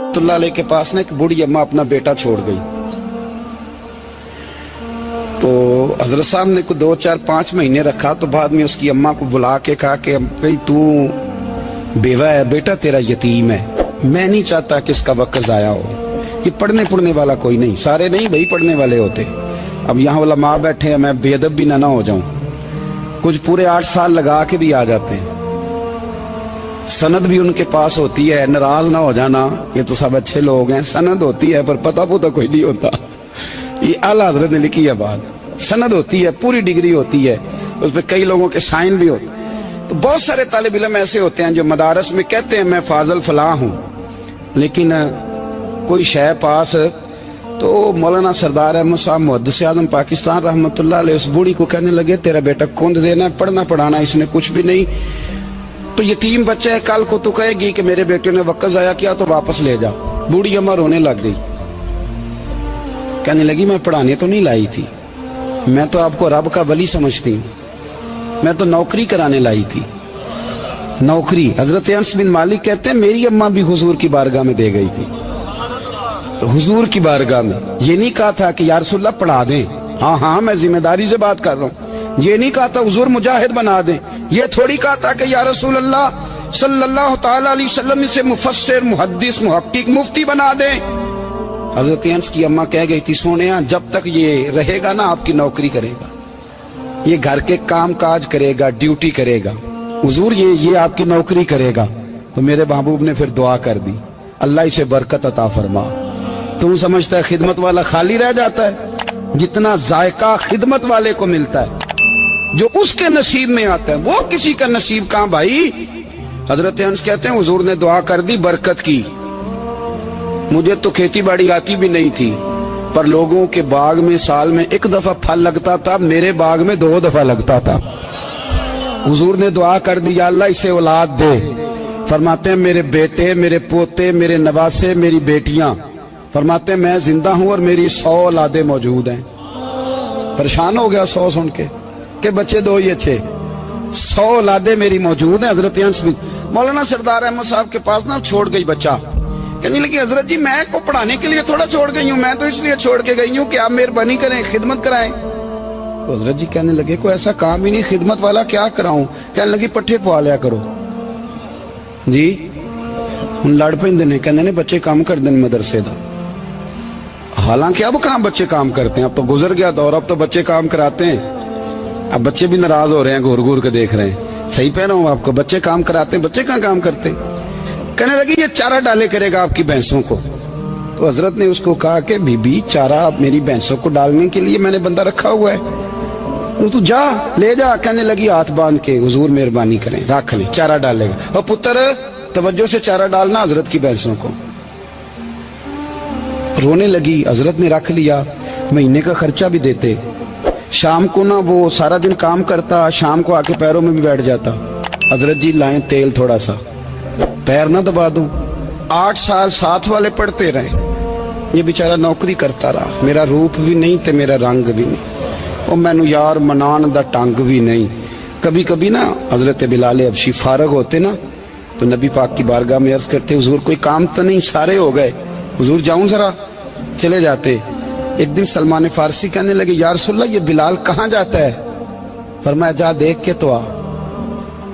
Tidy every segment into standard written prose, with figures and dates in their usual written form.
रहमतुल्लाह अलैह के पास ना एक बूढ़ी अम्मा अपना बेटा छोड़ गई। तो हजरत साहब ने को 2, 4, 5 महीने रखा। तो बाद में उसकी अम्मा को बुला के कहा कि भाई तू बेवा है, बेटा तेरा यतीम है, मैं नहीं चाहता कि इसका वक्त जाया हो। ये पढ़ने वाला कोई नहीं, सारे नहीं भाई पढ़ने वाले होते। अब यहाँ वाला माँ बैठे हैं, मैं बेअदब भी ना हो जाऊं। कुछ पूरे 8 साल लगा के भी आ जाते हैं, सनद भी उनके पास होती है, नाराज ना हो जाना, ये तो सब अच्छे लोग हैं। सनद होती है पर पता कोई नहीं होता। ये आला हजरत ने लिखी है बात, सनद होती है, पूरी डिग्री होती है, उस पर कई लोगों के साइन भी होते हैं। तो बहुत सारे तालिब इल्म ऐसे होते हैं जो मदारस में कहते हैं मैं फाजल फलां हूँ, लेकिन कोई शय पास। तो मौलाना सरदार अहमद साहब मुहद्दिस आज़म पाकिस्तान रहमतुल्लाह अलैह उस बूढ़ी को कहने लगे तेरा बेटा कुंद देना है, पढ़ना पढ़ाना इसने कुछ भी नहीं, तो यतीम बच्चा है, कल को तो कहेगी कि मेरे बेटे ने वक्त जाया किया तो वापस ले जा। बूढ़ी अम्मा रोने लग गई, कहने लगी मैं पढ़ाने तो नहीं लाई थी, मैं तो आपको रब का वली समझती हूँ, मैं तो नौकरी कराने लाई थी। नौकरी हजरत अनस बिन मालिक कहते हैं मेरी अम्मा भी हुजूर की बारगाह में दे गई थी। तो हुजूर की बारगाह में ये नहीं कहा था कि या रसूलल्लाह पढ़ा दें, हाँ मैं जिम्मेदारी से बात कर रहा हूँ। ये नहीं कहा था हुजूर मुजाहिद बना दें, ये थोड़ी कहा था कि या रसूलल्लाह सल्लल्लाहु तआला अलैहि वसल्लम से मुफस्सिर मुहद्दिस मुहक्किक मुफ्ती बना दें। हजरत अनस की अम्मा कह गई थी सोनिया जब तक ये रहेगा ना आपकी नौकरी करेगा, ये घर के काम काज करेगा, ड्यूटी करेगा, हुजूर ये आपकी नौकरी करेगा। तो मेरे महबूब ने फिर दुआ कर दी, अल्लाह इसे बरकत अता फरमा। तुम समझता है खिदमत वाला खाली रह जाता है? जितना जायका खिदमत वाले को मिलता है, जो उसके नसीब में आता है, वो किसी का नसीब कहां भाई। हजरत अनस कहते हैं हुजूर ने दुआ कर दी, बरकत की। मुझे तो खेती बाड़ी आती भी नहीं थी, पर लोगों के बाग में साल में 1 दफा फल लगता था, मेरे बाग में 2 दफा लगता था। हुजूर ने दुआ कर दी अल्लाह इसे औलाद दे। फरमाते हैं मेरे बेटे, मेरे पोते, मेरे नवासे, मेरी बेटियां, फरमाते हैं मैं जिंदा हूं और मेरी 100 औलादे मौजूद हैं। परेशान हो गया 100 सुन के बच्चे 2 ही अच्छे, 100 औलादे मेरी मौजूद हैं। हजरत अनस मौलाना सरदार अहमद साहब के पास ना छोड़ गई बच्चा, कहने लगी हजरत जी मैं को पढ़ाने के लिए थोड़ा छोड़ गई हूँ, मैं तो इसलिए छोड़ के गई हूँ कि आप मेहरबानी करें खिदमत कराएं। तो हजरत जी कहने लगे कोई ऐसा काम ही नहीं, खिदमत वाला क्या कराऊं। कहने लगी पट्ठे पवा लिया करो जी। हम लड़ पेंदे ने, कहने ने बच्चे काम कर दें मदरसे का। हालांकि अब कहाँ बच्चे काम करते हैं, अब तो गुजर गया दौर, अब तो बच्चे काम कराते हैं। अब बच्चे भी नाराज हो रहे हैं, घूर घूर के देख रहे हैं। सही कह रहा हूँ आपको, बच्चे काम कराते हैं, बच्चे कहाँ काम करते। कहने लगी ये चारा डाले करेगा आपकी भैंसों को। तो हजरत ने उसको कहा कि बीबी चारा मेरी भैंसों को डालने के लिए मैंने बंदा रखा हुआ है, तो तू जा ले जा। कहने लगी हाथ बांध के हुजूर मेहरबानी करें रख ले, चारा डालेगा। और पुत्र तवज्जो से चारा डालना हजरत की भैंसों को। रोने लगी, हजरत ने रख लिया, महीने का खर्चा भी देते। शाम को ना वो सारा दिन काम करता, शाम को आके पैरों में भी बैठ जाता, हजरत जी लाएं तेल थोड़ा सा, पैर ना दबा दूं। 8 साल साथ वाले पढ़ते रहे, ये बेचारा नौकरी करता रहा, मेरा रूप भी नहीं ते मेरा रंग भी नहीं, और मैनू यार मनान दा टंग भी नहीं। कभी कभी ना हजरत बिलाल हबशी फारग होते ना तो नबी पाक की बारगाह में अर्ज करते हुजूर कोई काम तो नहीं, सारे हो गए, हुजूर जाऊं जरा, चले जाते। एक दिन सलमान फारसी कहने लगे या रसूलल्लाह ये बिलाल कहाँ जाता है। फरमाया जा देख के तो आ।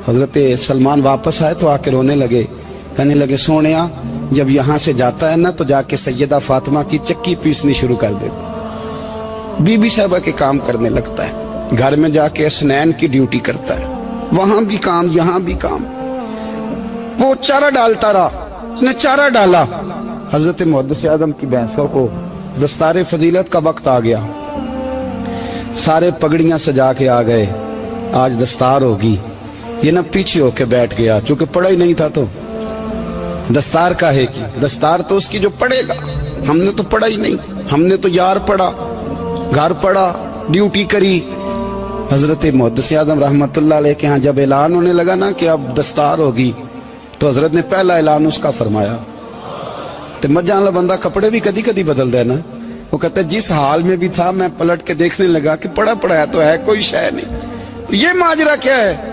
हजरत सलमान वापस आए तो आके रोने लगे, कहने लगे सोनिया जब यहाँ से जाता है ना तो जाके सैयदा फातिमा की चक्की पीसनी शुरू कर देता, बीबी साहबा के काम करने लगता है, घर में जाके स्नैन की ड्यूटी करता है, वहां भी काम यहाँ भी काम। वो चारा डालता रहा, उसने चारा डाला। हजरत मुहद्दिस आज़म की भैंसों को दस्तार फजीलत का वक्त आ गया, सारे पगड़ियां सजा के आ गए, आज दस्तार होगी। ये ना पीछे होके बैठ गया, चूंकि पढ़ा ही नहीं था तो दस्तार का है कि दस्तार तो उसकी जो पढ़ेगा, हमने तो पढ़ा ही नहीं, हमने तो यार पढ़ा, घर पढ़ा, ड्यूटी करी। हजरत मुहद्दिस आज़म रहमतुल्लाह अलैह के यहाँ जब ऐलान होने लगा ना कि अब दस्तार होगी, तो हजरत ने पहला ऐलान उसका फरमाया। तो मजा वाला बंदा कपड़े भी कदी कदी बदल देना, वो कहता है जिस हाल में भी था मैं पलट के देखने लगा कि पढ़ा पढ़ाया तो है, कोई शय नहीं, ये माजरा क्या है।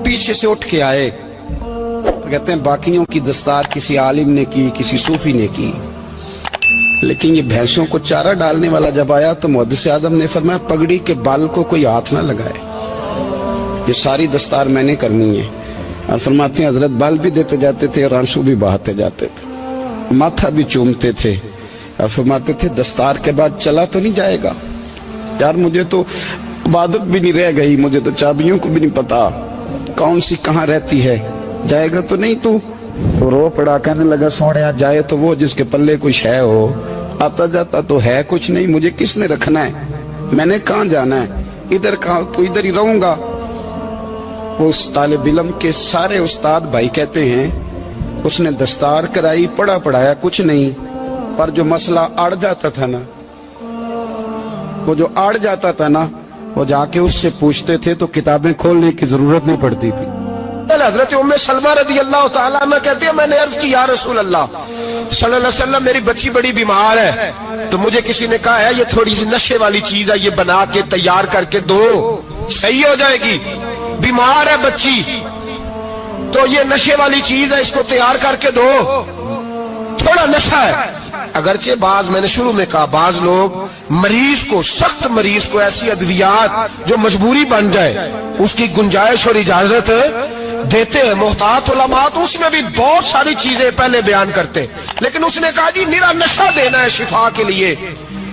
पीछे से उठ के आए तो कहते हैं बाकियों की दस्तार किसी आलिम ने की, किसी सूफी ने की, लेकिन ये भैंसों को चारा डालने वाला जब आया तो मुहद्दिस आदम ने फरमाया पगड़ी के बाल को कोई हाथ ना लगाए, ये सारी दस्तार मैंने करनी है। और फरमाते हैं हजरत बाल भी देते जाते थे और आंसू भी बहाते जाते थे, माथा भी चूमते थे और फरमाते थे दस्तार के बाद चला तो नहीं जाएगा यार, मुझे तो इबादत भी नहीं रह गई, मुझे तो चाबियों को भी नहीं पता कौन सी कहाँ रहती है, जाएगा तो नहीं तू? तो रो पड़ा, कहने लगा सोने जाए तो वो जिसके पल्ले कुछ है हो, आता जाता तो है कुछ नहीं, मुझे किसने रखना है, मैंने कहाँ जाना है, इधर कहाँ, तो इधर ही रहूंगा। उस तालिब इल्म के सारे उस्ताद भाई कहते हैं उसने दस्तार कराई, पढ़ा पढ़ाया कुछ नहीं, पर जो मसला अड़ जाता था ना, वो जो अड़ जाता था ना, वो जाके उससे पूछते थे तो किताबें खोलने की जरूरत नहीं पड़ती थी। हजरत उम्मे सलमा रदी अल्लाह ताला अन्हा कहती है मैंने अर्ज की या रसूल अल्लाह सल्लल्लाहु अलैहि वसल्लम मेरी बच्ची बड़ी बीमार है, तो मुझे किसी ने कहा है ये थोड़ी सी नशे वाली चीज है, ये बना के तैयार करके दो सही हो जाएगी, बीमार है बच्ची तो ये नशे वाली चीज है, इसको तैयार करके दो, थोड़ा नशा है। अगरचे बाज, मैंने शुरू में कहा, बाज लोग मरीज को, सख्त मरीज को ऐसी अद्वियात जो मजबूरी बन जाए उसकी गुंजाइश और इजाजत देते हैं। मोहतात उलमा तो उसमें भी बहुत सारी चीजें पहले बयान करते, लेकिन उसने कहा जी निरा नशा देना है शिफा के लिए।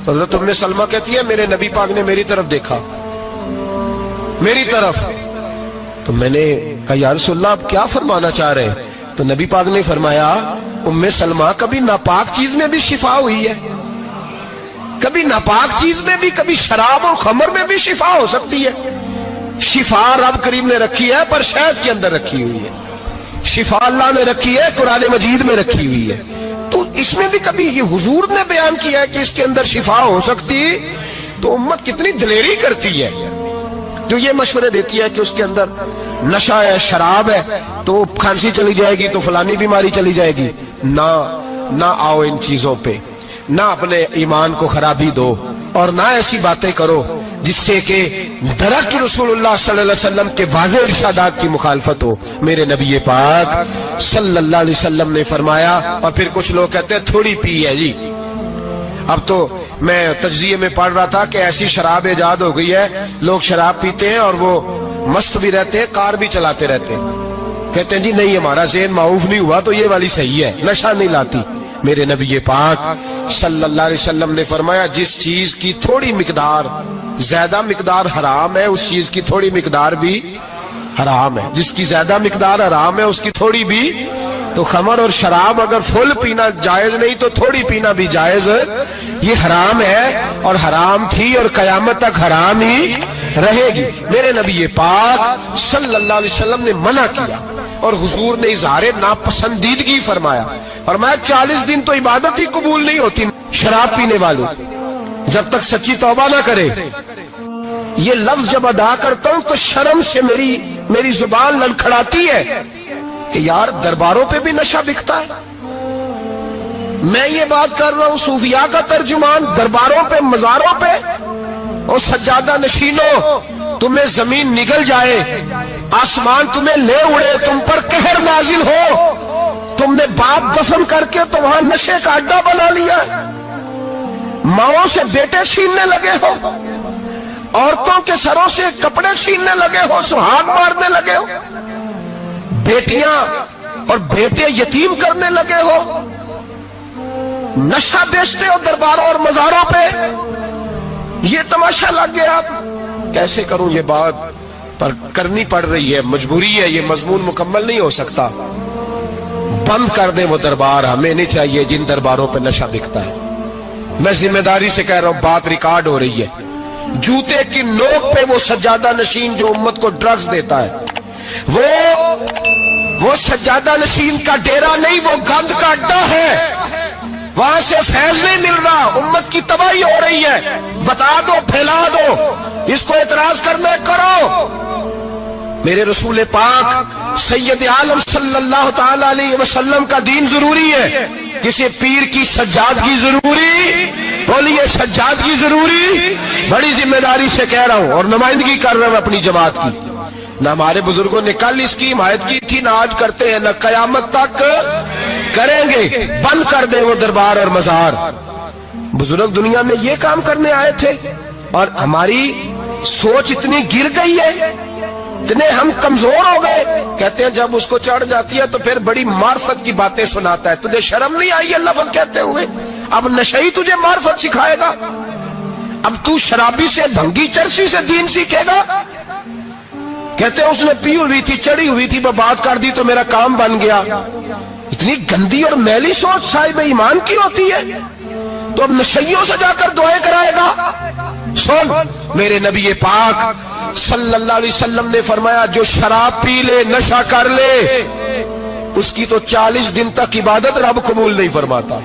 हज़रत उम्मे सलमा कहती है मेरे नबी पाक ने मेरी तरफ देखा, मेरी तरफ, तो मैंने कहा या रसूलल्लाह आप क्या फरमाना चाह रहे हैं? तो नबी पाक ने फरमाया उम्मे सलमा कभी नापाक चीज में भी शिफा हुई है, कभी नापाक चीज में भी, कभी शराब और खमर में भी शिफा हो सकती है। शिफा रब करीम ने रखी है पर शहद के अंदर रखी हुई है, शिफा अल्लाह ने रखी है कुरान मजीद में रखी हुई है, तो इसमें भी कभी ये हुजूर ने बयान किया है कि इसके अंदर शिफा हो सकती, तो उम्मत कितनी दिलेरी करती है जो ये मशवरे देती है कि उसके अंदर नशा है, शराब है, तो खांसी चली जाएगी तो फलानी बीमारी चली जाएगी। ना आओ इन चीजों पे, ना अपने ईमान को खराबी दो और ना ऐसी बातें करो जिससे कि दरक रसूलुल्लाह सल्लल्लाहु अलैहि वसल्लम के वाज़ेह इरशादात की मुखालफत हो। मेरे नबी पाक सल्लल्लाहु अलैहि वसल्लम ने फरमाया, और फिर कुछ लोग कहते हैं थोड़ी पी है जी। अब तो मैं तज्जिये में पढ़ रहा था कि ऐसी शराब इजाद हो गई है, लोग शराब पीते हैं और वो मस्त भी रहते हैं, कार भी चलाते रहते हैं, कहते हैं जी नहीं हमारा ज़हन माऊफ नहीं हुआ तो ये वाली सही है, नशा नहीं लाती। मेरे नबी पाक सल्लल्लाहु अलैहि वसल्लम ने फरमाया जिस चीज की थोड़ी मिकदार, ज्यादा मिकदार हराम है उस चीज की थोड़ी मिकदार भी हराम है, जिसकी ज्यादा मिकदार हराम है उसकी थोड़ी भी। तो खमर और शराब अगर फुल पीना जायज नहीं तो थोड़ी पीना भी जायज, ये हराम है और हराम थी और कयामत तक हराम ही रहेगी। मेरे नबी पाक सल्लल्लाहु अलैहि वसल्लम ने मना किया और हुजूर ने इज़हारे नापसंदीदगी फरमाया, और मैं 40 दिन तो इबादत ही कबूल नहीं होती शराब पीने वालों जब तक सच्ची तौबा ना करे। ये लफ्ज जब अदा करता हूं तो शर्म से मेरी जुबान लड़खड़ाती है कि यार दरबारों पे भी नशा बिकता है। मैं ये बात कर रहा हूं सूफिया का तर्जुमान, दरबारों पे, मजारों पे, और सज्जादा नशीनों तुम्हें जमीन निगल जाए, आसमान तुम्हें ले उड़े, तुम पर कहर नाजिल हो, तुमने बाप दफन करके तो वहां नशे का अड्डा बना लिया, माओं से बेटे छीनने लगे हो, औरतों के सरों से कपड़े छीनने लगे हो, सुहाग मारने लगे हो, बेटियां और बेटे यतीम करने लगे हो, नशा बेचते हो दरबारों और मजारों पे, ये तमाशा लग गया। आप कैसे करूं ये बात, पर करनी पड़ रही है, मजबूरी है, ये मजमून मुकम्मल नहीं हो सकता। बंद कर दे वो दरबार, हमें नहीं चाहिए जिन दरबारों पे नशा बिकता है। मैं जिम्मेदारी से कह रहा हूं, बात रिकॉर्ड हो रही है। जूते की नोक पे वो सज्जादा नशीन जो उम्मत को ड्रग्स देता है, वो सज्जादा नशीन का डेरा नहीं, वो गंद का अड्डा है, वहां से फैज नहीं मिल रहा, उम्मत की तबाही हो रही है। बता दो, फैला दो, इसको एतराज करना करो। मेरे रसूल पाक सैयद आलम सल्लल्लाहु ताला अलैहि वसल्लम का दीन जरूरी है, किसी पीर की सज्जादगी जरूरी, बोलिए सज्जादगी जरूरी। बड़ी जिम्मेदारी से कह रहा हूं और नुमाइंदगी कर रहा हूं अपनी जमात की। نہ ہمارے بزرگوں نے کل اس کی حمایت کی تھی، نہ آج کرتے ہیں، نہ قیامت تک کریں گے۔ بند کر دیں وہ دربار اور مزار۔ بزرگ دنیا میں یہ کام کرنے آئے تھے، اور ہماری سوچ اتنی گر گئی ہے، اتنے ہم کمزور ہو گئے۔ کہتے ہیں جب اس کو چڑھ جاتی ہے تو پھر بڑی معرفت کی باتیں سناتا ہے۔ تجھے شرم نہیں آئی یہ لفظ کہتے ہوئے؟ اب نشئی تجھے معرفت سکھائے گا؟ اب تو شرابی سے، بھنگی چرسی سے دین سیکھے گا؟ کہتے ہیں اس نے پی ہوئی تھی، چڑھی ہوئی تھی، وہ بات کر دی تو میرا کام بن گیا۔ اتنی گندی اور میلی سوچ صاحب ایمان کی ہوتی ہے، تو اب نشیوں سے جا کر دعائیں کرائے گا؟ سن، میرے نبی پاک صلی اللہ علیہ وسلم نے فرمایا جو شراب پی لے، نشہ کر لے، اس کی تو 40 دن تک عبادت رب قبول نہیں فرماتا۔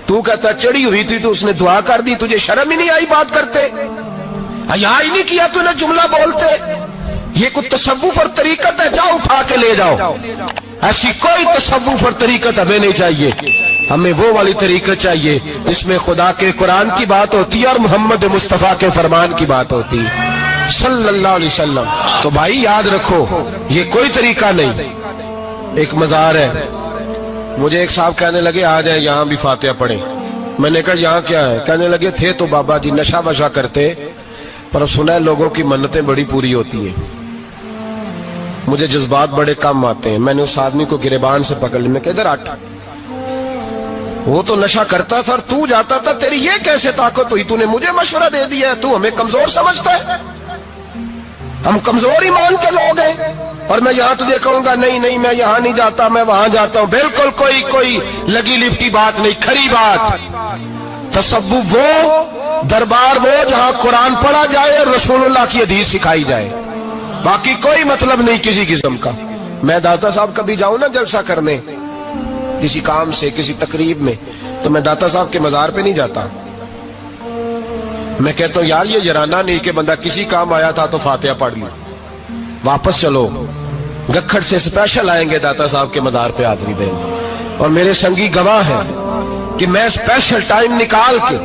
تو کہتا چڑھی ہوئی تھی تو اس نے دعا کر دی، تجھے شرم ہی نہیں آئی بات کرتے؟ حیا ہی نہیں کیا تو نے جملہ بولتے؟ یہ کوئی تصوف اور طریقت ہے؟ جاؤ اٹھا کے لے جاؤ۔ ایسی کوئی تصوف اور طریقت ہمیں نہیں چاہیے، ہمیں وہ والی طریقت چاہیے جس میں خدا کے قرآن کی بات ہوتی ہے اور محمد مصطفیٰ کے فرمان کی بات ہوتی ہے صلی اللہ علیہ وسلم۔ تو بھائی یاد رکھو یہ کوئی طریقہ نہیں۔ ایک مزار ہے، مجھے ایک صاحب کہنے لگے آ جائیں یہاں بھی فاتحہ پڑھیں۔ میں نے کہا یہاں کیا ہے؟ کہنے لگے تھے تو بابا جی نشہ وشا کرتے، پر اب سنا ہے لوگوں کی منتیں بڑی پوری ہوتی ہیں۔ مجھے جذبات بڑے کم آتے ہیں۔ میں نے اس آدمی کو گریبان سے پکڑ لیا، میں کہ ادھر ہٹ، وہ تو نشہ کرتا تھا اور تو جاتا تھا، تیری یہ کیسے طاقت ہوئی؟ تو نے مجھے مشورہ دے دیا ہے، تو ہمیں کمزور سمجھتا ہے؟ ہم کمزور ایمان کے لوگ ہیں، اور میں یہاں تجھے کہوں گا نہیں نہیں میں یہاں نہیں جاتا، میں وہاں جاتا ہوں۔ بالکل کوئی لگی لپٹی بات نہیں، کھری بات۔ تصوف وہ، دربار وہ جہاں قرآن پڑھا جائے اور رسول اللہ کی حدیث سکھائی جائے، باقی کوئی مطلب نہیں کسی قسم کا۔ میں داتا صاحب کبھی جاؤں نا جلسہ کرنے کسی کام سے، کسی تقریب میں، تو میں داتا صاحب کے مزار پہ نہیں جاتا۔ میں کہتا ہوں یار یہ جرانہ نہیں کہ بندہ کسی کام آیا تھا تو فاتحہ پڑھ لی، واپس چلو گکھڑ سے اسپیشل آئیں گے داتا صاحب کے مزار پہ حاضری دیں، اور میرے سنگی گواہ ہیں کہ میں اسپیشل ٹائم نکال کے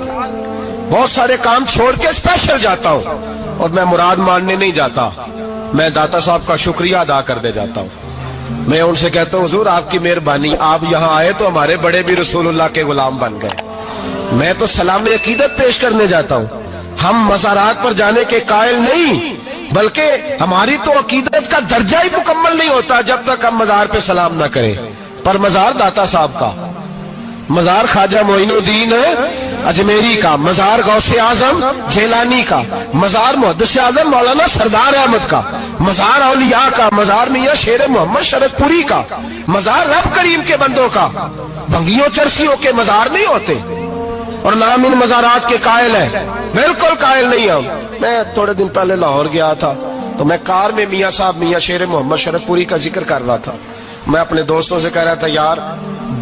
بہت سارے کام چھوڑ کے اسپیشل جاتا ہوں، اور میں مراد ماننے نہیں جاتا، میں داتا صاحب کا شکریہ ادا کر دے جاتا ہوں۔ میں ان سے کہتا ہوں حضور آپ کی مہربانی، آپ یہاں آئے تو ہمارے بڑے بھی رسول اللہ کے غلام بن گئے۔ میں تو سلام عقیدت پیش کرنے جاتا ہوں، ہم مزارات پر جانے کے قائل نہیں، بلکہ ہماری تو عقیدت کا درجہ ہی مکمل نہیں ہوتا جب تک ہم مزار پہ سلام نہ کریں۔ پر مزار داتا صاحب کا، مزار خواجہ معین الدین اجمیری کا، مزار غوث اعظم جیلانی کا، مزار محدث اعظم مولانا سردار احمد کا، مزار اولیاء کا، مزار میاں شیر محمد شرک پوری کا، مزار رب کریم کے بندوں کا۔ بھنگیوں چرسیوں کے مزار نہیں ہوتے، اور نام ان مزارات کے قائل ہیں، بالکل قائل نہیں ہم۔ میں تھوڑے دن پہلے لاہور گیا تھا تو میں کار میں میاں صاحب میاں شیر محمد شرک پوری کا ذکر کر رہا تھا۔ میں اپنے دوستوں سے کہہ رہا تھا یار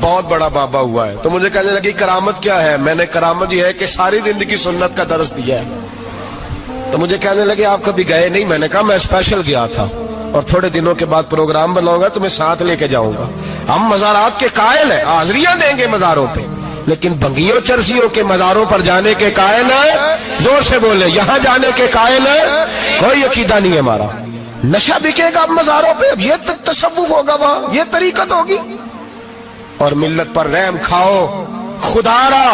بہت بڑا بابا ہوا ہے، تو مجھے کہنے لگی کرامت کیا ہے؟ میں نے کرامت یہ ہے کہ ساری زندگی سنت کا درس دیا ہے۔ تو مجھے کہنے لگے آپ کبھی گئے نہیں؟ میں نے کہا میں اسپیشل گیا تھا، اور تھوڑے دنوں کے بعد پروگرام بناؤں گا تو میں ساتھ لے کے جاؤں گا۔ ہم مزارات کے قائل ہیں، حاضریاں دیں گے مزاروں پہ، لیکن بھنگیوں چرسیوں کے مزاروں پر جانے کے قائل ہیں؟ زور سے بولے، یہاں جانے کے قائل ہیں؟ کوئی عقیدہ نہیں ہے ہمارا۔ نشہ بکے گا اب مزاروں پہ، اب یہ تصوف ہوگا وہاں، یہ طریقت ہوگی۔ اور ملت پر رحم کھاؤ خدا را۔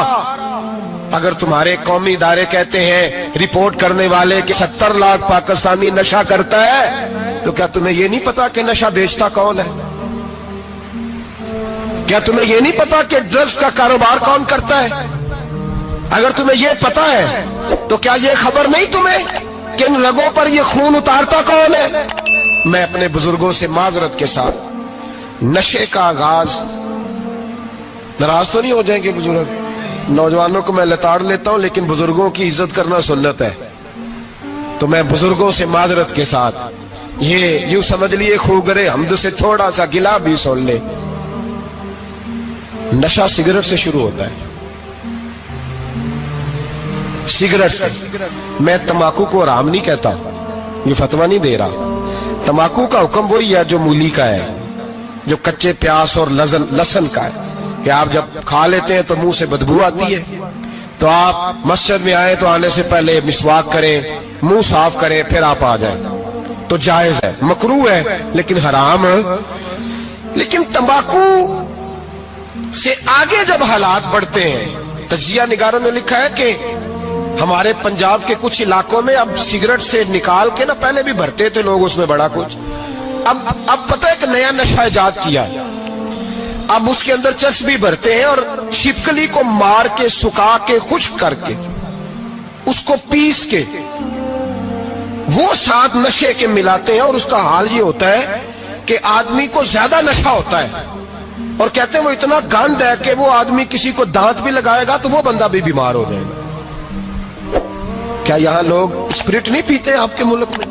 اگر تمہارے قومی ادارے کہتے ہیں رپورٹ کرنے والے کہ 70 لاکھ پاکستانی نشہ کرتا ہے، تو کیا تمہیں یہ نہیں پتا کہ نشہ بیچتا کون ہے؟ کیا تمہیں یہ نہیں پتا کہ ڈرگز کا کاروبار کون کرتا ہے؟ اگر تمہیں یہ پتا ہے تو کیا یہ خبر نہیں تمہیں کہ ان رگوں پر یہ خون اتارتا کون ہے؟ میں اپنے بزرگوں سے معذرت کے ساتھ، نشے کا آغاز، ناراض تو نہیں ہو جائیں گے بزرگ، نوجوانوں کو میں لتاڑ لیتا ہوں لیکن بزرگوں کی عزت کرنا سنت ہے، تو میں بزرگوں سے معذرت کے ساتھ یہ یوں سمجھ لیے خوگرے حمد سے تھوڑا سا گلا بھی سن لے۔ نشہ سگریٹ سے شروع ہوتا ہے، سگریٹ سے۔ میں تمباکو کو حرام نہیں کہتا، یہ فتویٰ نہیں دے رہا۔ تمباکو کا حکم وہی ہے جو مولی کا ہے، جو کچے پیاز اور لہسن کا ہے، کہ آپ جب کھا لیتے ہیں تو منہ سے بدبو آتی ہے، تو آپ مسجد میں آئے تو آنے سے پہلے مسواک کریں، منہ صاف کریں، پھر آپ آ جائیں۔ तो जायज है, मकरूह है लेकिन हराम। लेकिन तंबाकू से आगे जब हालात बढ़ते हैं, तजिया निगारों ने लिखा है कि हमारे पंजाब के कुछ इलाकों में अब सिगरेट से निकाल के ना, पहले भी भरते थे लोग उसमें बड़ा कुछ, अब पता है कि नया नशा इजाद किया है। अब उसके अंदर चर्बी भरते हैं और छिपकली को मार के, सुखा के, खुश्क करके, उसको पीस के वो साथ नशे के मिलाते हैं, और उसका हाल ये होता है कि आदमी को ज्यादा नशा होता है, और कहते हैं वो इतना गंद है कि वो आदमी किसी को दांत भी लगाएगा तो वो बंदा भी बीमार हो जाएगा। क्या यहां लोग स्पिरिट नहीं पीते आपके मुल्क में?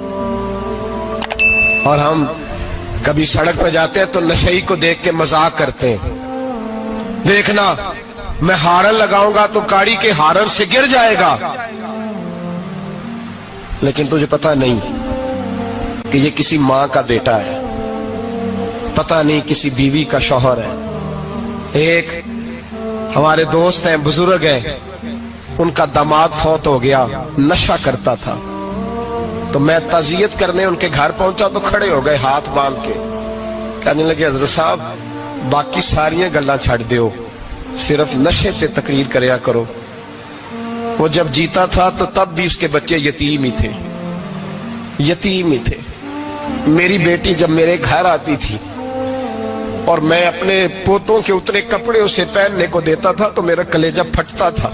और हम कभी सड़क पर जाते हैं तो नशेई को देख के मजाक करते हैं, देखना मैं हारन लगाऊंगा तो गाड़ी के हारन से गिर जाएगा। लेकिन तुझे पता नहीं कि ये किसी मां का बेटा है, पता नहीं किसी बीवी का शौहर है। एक हमारे दोस्त हैं, बुजुर्ग हैं, उनका दामाद फौत हो गया, नशा करता था। तो मैं ताजियत करने उनके घर पहुंचा तो खड़े हो गए हाथ बांध के, कहने लगे हजरत साहब बाकी सारियां गल्लां छड़ दियो, सिर्फ नशे ते तकरीर करया करो। वो जब जीता था तो तब भी उसके बच्चे यतीम ही थे, यतीम ही थे। मेरी बेटी जब मेरे घर आती थी और मैं अपने पोतों के उतरे कपड़े उसे पहनने को देता था तो मेरा कलेजा फटता था।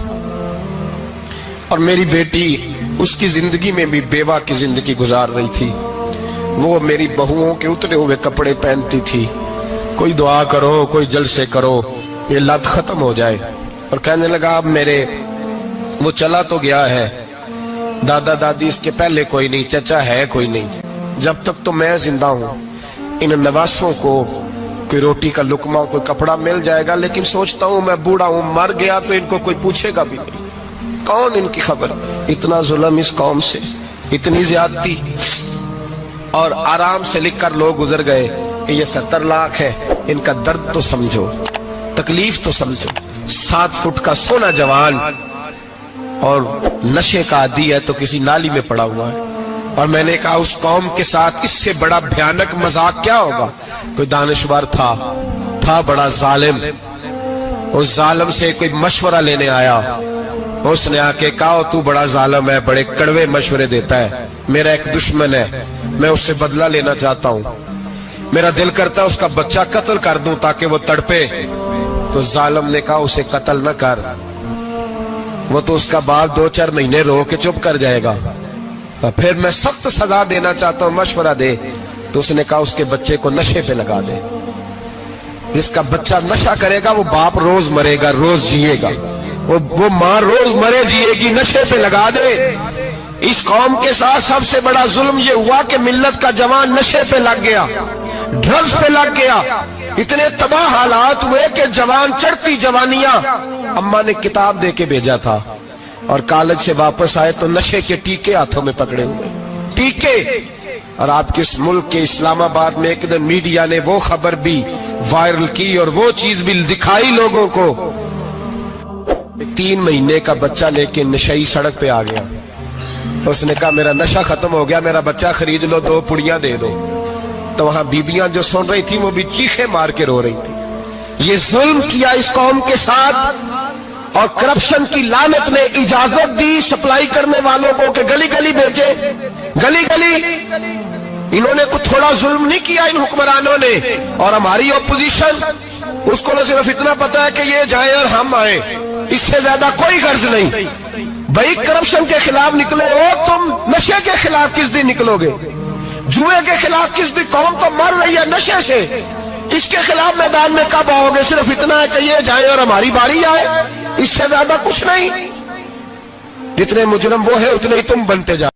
और मेरी बेटी उसकी जिंदगी में भी बेवा की जिंदगी गुजार रही थी, वो मेरी बहुओं के उतरे हुए कपड़े पहनती थी। कोई दुआ करो, कोई जलसे करो, ये लत खत्म हो जाए। और कहने लगा अब मेरे, वो चला तो गया है, दादा दादी इसके पहले कोई नहीं, चचा है कोई नहीं, जब तक तो मैं जिंदा हूं इन नवासों को कोई रोटी का लुकमा, कोई कपड़ा मिल जाएगा। लेकिन सोचता हूं मैं बूढ़ा हूं, मर गया तो इनको कोई पूछेगा भी नहीं, कौन इनकी खबर। इतना जुल्म इस कौम से, इतनी ज्यादती, और आराम से लिखकर लोग गुजर गए कि ये 70 लाख है, इनका दर्द तो समझो, तकलीफ तो समझो। 7 फुट का सोना जवान और नशे का आदी है तो किसी नाली में पड़ा हुआ है। और मैंने कहा उस कौम के साथ इससे बड़ा भयानक मजाक क्या होगा। कोई दानिशवर था बड़ा जालिम, उस जालिम से कोई मशवरा लेने आया, उसने आके कहा तू बड़ा जालिम है, बड़े कड़वे मशवरे देता है, मेरा एक दुश्मन है, मैं उससे बदला लेना चाहता हूं, मेरा दिल करता है उसका बच्चा कत्ल कर दूं ताकि वो तड़पे। तो जालिम ने कहा उसे कत्ल न कर, वो तो उसका बाप 2-4 महीने रो के चुप कर जाएगा। फिर मैं सख्त सजा देना चाहता हूं, मशवरा दे। तो उसने कहा उसके बच्चे को नशे पे लगा दे, जिसका बच्चा नशा करेगा वो बाप रोज मरेगा, रोज जिएगा, वो मां रोज मरे जिएगी, नशे पे लगा दे। इस कौम के साथ सबसे बड़ा जुल्म ये हुआ कि मिल्लत का जवान नशे पे लग गया, ड्रग्स पे लग गया। इतने तबाह हालात हुए कि जवान चढ़ती जवानियां, अम्मा ने किताब दे के भेजा था, और कॉलेज से वापस आए तो नशे के टीके हाथों में पकड़े हुए, टीके। और आपके इस मुल्क के इस्लामाबाद में एक दिन मीडिया ने वो खबर भी वायरल की और वो चीज भी दिखाई लोगों को। 3 महीने का बच्चा लेके नशई सड़क पे आ गया, उसने कहा मेरा नशा खत्म हो गया, मेरा बच्चा खरीद लो, 2 पुड़ियां दे दो। तो वहां बीबियां जो सुन रही थी वो भी चीखे मार के रो रही थी। ये जुल्म किया इस कौम के साथ, और करप्शन की लानत ने इजाजत दी सप्लाई करने वालों को कि गली गली भेजे, गली गली। इन्होंने कुछ थोड़ा जुल्म नहीं किया इन हुक्मरानों ने। और हमारी ऑपोजिशन, उसको न सिर्फ इतना पता है कि ये जाए और हम आए, इससे ज्यादा कोई गर्ज नहीं। भाई करप्शन के खिलाफ निकले हो तुम, नशे के खिलाफ किस दिन निकलोगे? जुए के खिलाफ किस दिन? कौम तो मर रही है नशे से, इसके खिलाफ मैदान में कब आओगे? सिर्फ इतना है कि ये जाए और हमारी बारी आए, इससे ज्यादा कुछ नहीं। जितने मुजरम वो है उतने ही तुम बनते जाओ।